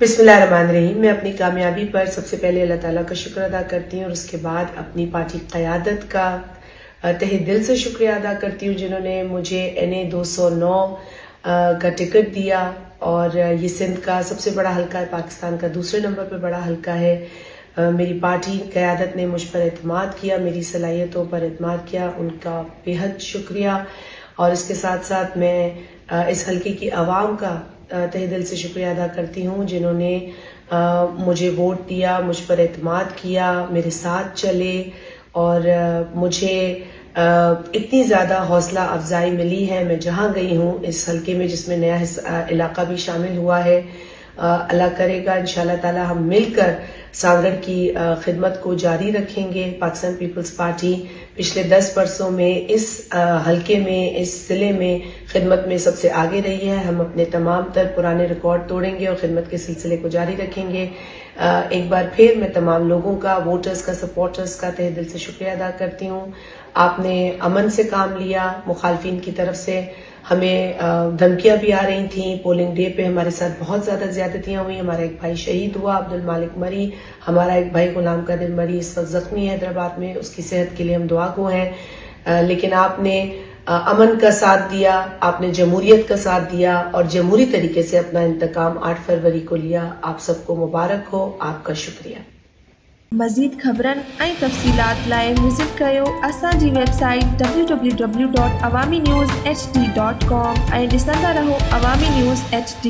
बिस्मिल्लाहिर्रहमानिर्रहीम। मैं अपनी कामयाबी पर सबसे पहले अल्लाह ताला का शुक्र अदा करती हूँ और उसके बाद अपनी पार्टी क़यादत का तहे दिल से शुक्रिया अदा करती हूँ जिन्होंने मुझे NA 209 का टिकट दिया और ये सिंध का सबसे बड़ा हल्का है, पाकिस्तान का दूसरे नंबर पर बड़ा हल्का है। मेरी पार्टी क़यादत ने मुझ पर एतमाद किया, मेरी सलाहियतों पर एतमाद किया, उनका बेहद शुक्रिया। और इसके साथ साथ मैं इस हल्के की आवाम का तहे दिल से शुक्रिया अदा करती हूँ जिन्होंने मुझे वोट दिया, मुझ पर एतमाद किया, मेरे साथ चले और मुझे इतनी ज़्यादा हौसला अफजाई मिली है। मैं जहाँ गई हूँ इस हल्के में, जिसमें नया इलाका भी शामिल हुआ है, अल्लाह करेगा इंशाअल्लाह ताला हम मिलकर सांगड़ की खिदमत को जारी रखेंगे। पाकिस्तान पीपल्स पार्टी पिछले 10 बरसों में इस हल्के में, इस ज़िले में खिदमत में सबसे आगे रही है। हम अपने तमाम तर पुराने रिकॉर्ड तोड़ेंगे और खिदमत के सिलसिले को जारी रखेंगे। एक बार फिर मैं तमाम लोगों का, वोटर्स का, सपोर्टर्स का तहे दिल से शुक्रिया अदा करती हूँ। आपने अमन से काम लिया, मुखालफिन की तरफ से हमें धमकियां भी आ रही थी। पोलिंग डे पे हमारे साथ बहुत ज़्यादा ज़्यादतियाँ हुई। हमारा एक भाई शहीद हुआ, अब्दुल मालिक मरी। हमारा एक भाई गुलाम कादिर मरी इस वक्त ज़ख्मी है हैदराबाद में, उसकी सेहत के लिए हम दुआ गो हैं। लेकिन आपने अमन का साथ दिया, आपने जमहूरियत का साथ दिया और जमहूरी तरीके से अपना इंतकाम 8 फरवरी को लिया। आप सबको मुबारक हो, आपका शुक्रिया। मज़ीद ख़बरनि ऐं तफ़सीलात लाइ विज़िट कयो असांजी वेबसाइट www.awamiNewsHD.com ऐं ॾिसंदा रहो अवामी न्यूज़ HD।